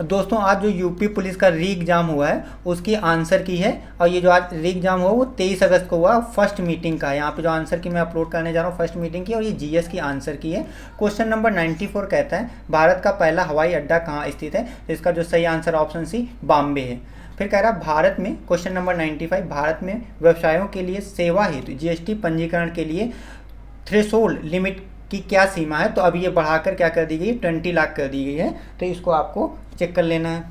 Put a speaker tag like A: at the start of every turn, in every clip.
A: दोस्तों आज जो यूपी पुलिस का री एग्ज़ाम हुआ है उसकी आंसर की है, और ये जो आज री एग्ज़ाम हुआ वो 23 अगस्त को हुआ, फर्स्ट मीटिंग का है। यहाँ पे जो आंसर की मैं अपलोड करने जा रहा हूँ फर्स्ट मीटिंग की, और ये जीएस की आंसर की है। क्वेश्चन नंबर 94 कहता है भारत का पहला हवाई अड्डा कहाँ स्थित है? तो इसका जो सही आंसर ऑप्शन सी बॉम्बे है। फिर कह रहा भारत में, क्वेश्चन नंबर 95, भारत में व्यवसायों के लिए सेवा हेतु जीएसटी पंजीकरण के लिए थ्रेशोल्ड लिमिट की क्या सीमा है? तो अभी ये बढ़ाकर क्या कर दी गई है? 20 लाख कर दी गई है। तो इसको आपको चेक कर लेना है।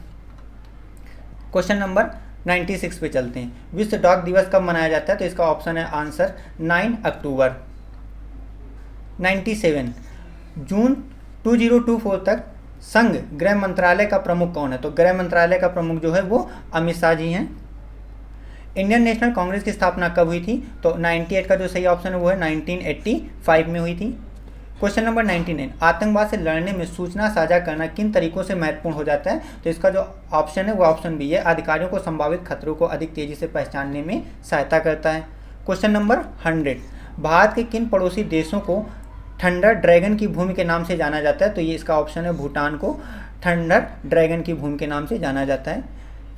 A: क्वेश्चन नंबर 96 पे चलते हैं। विश्व डॉग दिवस कब मनाया जाता है? तो इसका ऑप्शन है आंसर 9 अक्टूबर। 97, जून 2024 तक संघ गृह मंत्रालय का प्रमुख कौन है? तो गृह मंत्रालय का प्रमुख जो है वो अमित शाह जी हैं। इंडियन नेशनल कांग्रेस की स्थापना कब हुई थी? तो 98 का जो सही ऑप्शन है वो है 1985 में हुई थी। क्वेश्चन नंबर 99, आतंकवाद से लड़ने में सूचना साझा करना किन तरीकों से महत्वपूर्ण हो जाता है? तो इसका जो ऑप्शन है वो ऑप्शन बी है, अधिकारियों को संभावित खतरों को अधिक तेजी से पहचानने में सहायता करता है। क्वेश्चन नंबर 100, भारत के किन पड़ोसी देशों को थंडर ड्रैगन की भूमि के नाम से जाना जाता है? तो ये इसका ऑप्शन है, भूटान को थंडर ड्रैगन की भूमि के नाम से जाना जाता है।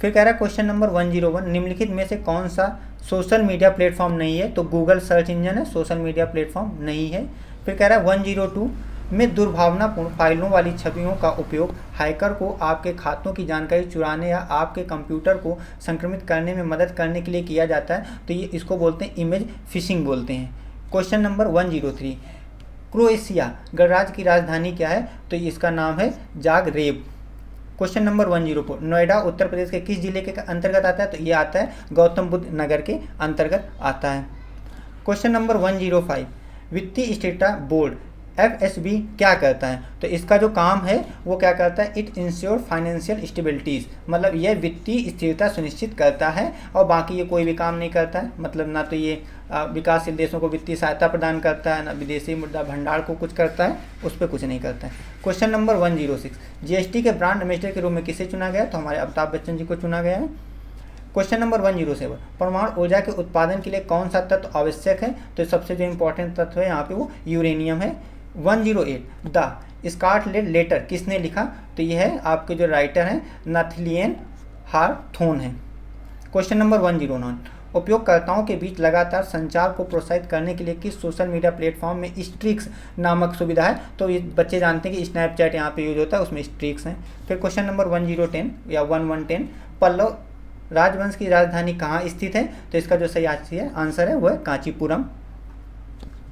A: फिर कह रहा है क्वेश्चन नंबर 101, निम्नलिखित में से कौन सा सोशल मीडिया प्लेटफॉर्म नहीं है? तो गूगल सर्च इंजन है, सोशल मीडिया प्लेटफॉर्म नहीं है। फिर कह रहा है 102 में दुर्भावनापूर्ण फाइलों वाली छवियों का उपयोग हैकर को आपके खातों की जानकारी चुराने या आपके कंप्यूटर को संक्रमित करने में मदद करने के लिए किया जाता है। तो ये इसको बोलते हैं इमेज फिशिंग बोलते हैं। क्वेश्चन नंबर 103, क्रोएशिया गणराज्य की राजधानी क्या है? तो इसका नाम है Zagreb. Question number 104, Noida Uttar Pradesh के किस जिले के अंतर्गत आता है? तो ये आता है गौतम बुद्ध नगर के अंतर्गत आता है। क्वेश्चन नंबर 105, वित्तीय स्थिरता बोर्ड FSB क्या करता है? तो इसका जो काम है वो क्या करता है? इट इंश्योर फाइनेंशियल स्टेबिलिटीज़, मतलब यह वित्तीय स्थिरता सुनिश्चित करता है, और बाकी ये कोई भी काम नहीं करता है। मतलब ना तो ये विकासशील देशों को वित्तीय सहायता प्रदान करता है, ना विदेशी मुद्रा भंडार को कुछ करता है, उस पर कुछ नहीं करता है। क्वेश्चन नंबर 106, GST के ब्रांड एम्बेसडर के रूप में किसे चुना गया? तो हमारे अमिताभ बच्चन जी को चुना गया है। क्वेश्चन नंबर 107, परमाणु ऊर्जा के उत्पादन के लिए कौन सा तत्व आवश्यक है? तो सबसे जो इंपॉर्टेंट तत्व है यहाँ पे वो यूरेनियम है। 108, द स्कारलेट लेटर किसने लिखा? तो यह है आपके जो राइटर हैं नाथलियन हार्थोन है। क्वेश्चन नंबर 109, उपयोगकर्ताओं के बीच लगातार संचार को प्रोत्साहित करने के लिए किस सोशल मीडिया प्लेटफॉर्म में स्ट्रिक्स नामक सुविधा है? तो ये बच्चे जानते हैं कि स्नैपचैट यहाँ पे यूज होता है, उसमें स्ट्रिक्स हैं। फिर क्वेश्चन नंबर 1010 या 1110, पल्लव राजवंश की राजधानी कहाँ स्थित है? तो इसका जो सही आंसर है वो है कांचीपुरम।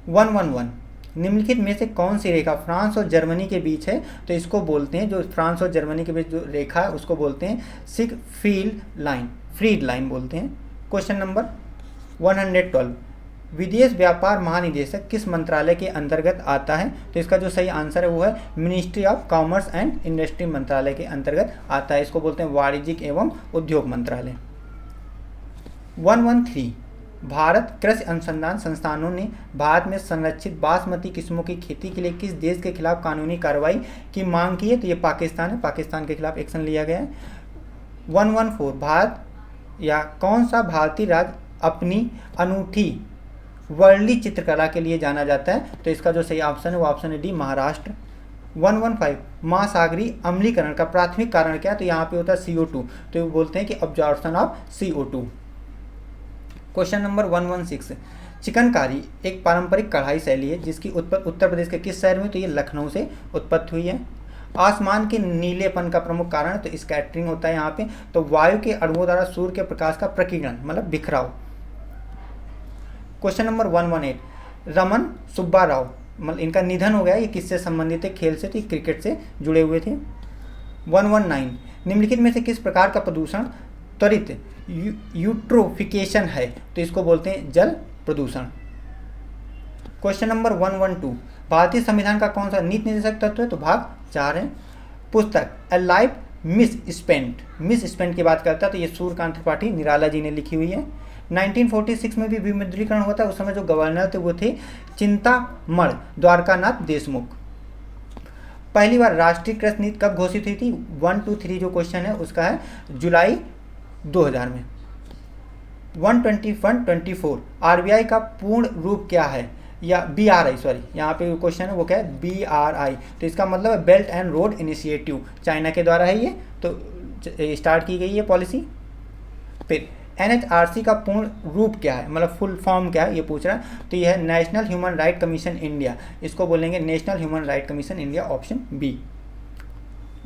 A: 111, निम्नलिखित में से कौन सी रेखा फ्रांस और जर्मनी के बीच है? तो इसको बोलते हैं, जो फ्रांस और जर्मनी के बीच जो रेखा है उसको बोलते हैं फ्रीड लाइन बोलते हैं। क्वेश्चन नंबर 112, विदेश व्यापार महानिदेशक किस मंत्रालय के अंतर्गत आता है? तो इसका जो सही आंसर है वो है ministry of commerce and industry मंत्रालय के अंतर्गत आता है। इसको बोलते हैं वाणिज्यिक एवं उद्योग मंत्रालय। 113, भारत कृषि अनुसंधान संस्थानों ने भारत में संरक्षित बासमती किस्मों की खेती के लिए किस देश के खिलाफ कानूनी कार्रवाई की मांग की है? तो ये पाकिस्तान है, पाकिस्तान के खिलाफ एक्शन लिया गया है। 114, भारत या कौन सा भारतीय राज्य अपनी अनूठी वर्ली चित्रकला के लिए जाना जाता है? तो इसका जो सही ऑप्शन है वो ऑप्शन है डी, महाराष्ट्र। 115, महासागरीय अम्लीकरण का प्राथमिक कारण क्या है? तो यहाँ पे होता है CO2, तो बोलते हैं कि absorption of CO2। Question number 116, chikankari एक पारंपरिक कढ़ाई शैली है जिसकी उत्पत्ति उत्तर प्रदेश के किस शहर में? तो ये लखनऊ से उत्पत्ति हुई है। आसमान के नीलेपन का प्रमुख कारण तो स्कैटरिंग होता है यहाँ पे, तो वायु के अणुओं द्वारा सूर्य के प्रकाश का प्रकीर्णन मतलब बिखराव। क्वेश्चन नंबर 118, रमन सुब्बा राव मतलब इनका निधन हो गया, ये किससे संबंधित है? खेल से, तो क्रिकेट से जुड़े हुए थे। 119, निम्नलिखित में से किस प्रकार का प्रदूषण त्वरित यूट्रोफिकेशन है? तो इसको बोलते हैं जल प्रदूषण। क्वेश्चन नंबर 112, भारतीय संविधान का कौन सा नीति निर्देशक तत्व है? तो भाग 4 है। पुस्तक ए लाइफ मिस स्पेंट की बात करता है, तो ये सूर्यकांत त्रिपाठी निराला जी ने लिखी हुई है। 1946 में भी विमुद्रीकरण होता है, उस समय जो गवर्नर थे वो थे चिंतामण द्वारकानाथ देशमुख। पहली बार राष्ट्रीय कृषि नीति कब घोषित हुई थी? 1, 2, 3 जो क्वेश्चन है उसका है जुलाई 2000 में। 121-24, RBI का पूर्ण रूप क्या है? या BRI, सॉरी यहाँ पे क्वेश्चन है वो क्या है, BRI, तो इसका मतलब है belt and road initiative, China के द्वारा है ये, तो स्टार्ट की गई है पॉलिसी। फिर NHRC का पूर्ण रूप क्या है, मतलब फुल फॉर्म क्या है ये पूछ रहा है, तो यह है national human right commission India, इसको बोलेंगे national human right commission India, option B.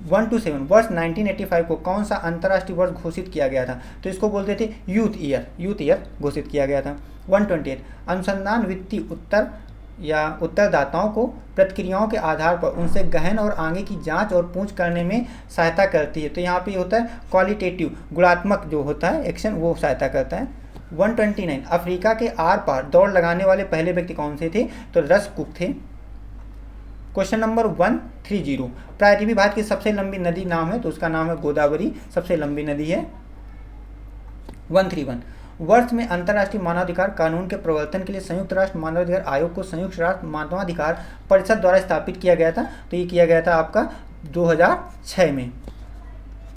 A: 1 to 7 वर्ष 1985 को कौन सा अंतर्राष्ट्रीय वर्ष घोषित किया गया था, तो इसको बोलते थे यूथ ईयर घोषित किया गया था। 128 अनुसंधान वित्तीय उत्तरदाताओं को प्रतिक्रियाओं के आधार पर उनसे गहन और आगे की जांच और पूछ करने में सहायता करती है, तो यहाँ पे होता है क्वालिटेटिव, गुणात्मक जो होता है एक्शन वो सहायता करता है। 129 अफ्रीका के आर पार दौड़ लगाने वाले पहले व्यक्ति कौन से थे, तो रस कुक थे। क्वेश्चन नंबर 130 प्रायद्वीपीय भारत की सबसे लंबी नदी नाम है, तो उसका नाम है गोदावरी, सबसे लंबी नदी है। 131 वर्ष में अंतर्राष्ट्रीय मानवाधिकार कानून के प्रवर्तन के लिए संयुक्त राष्ट्र मानवाधिकार आयोग को संयुक्त राष्ट्र मानवाधिकार परिषद द्वारा स्थापित किया गया था, तो ये किया गया था आपका 2006 में।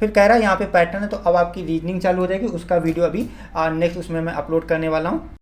A: फिर कह रहा है यहाँ पे पैटर्न है, तो अब आपकी रीजनिंग चालू हो जाएगी, उसका वीडियो अभी नेक्स्ट उसमें मैं अपलोड करने वाला हूँ।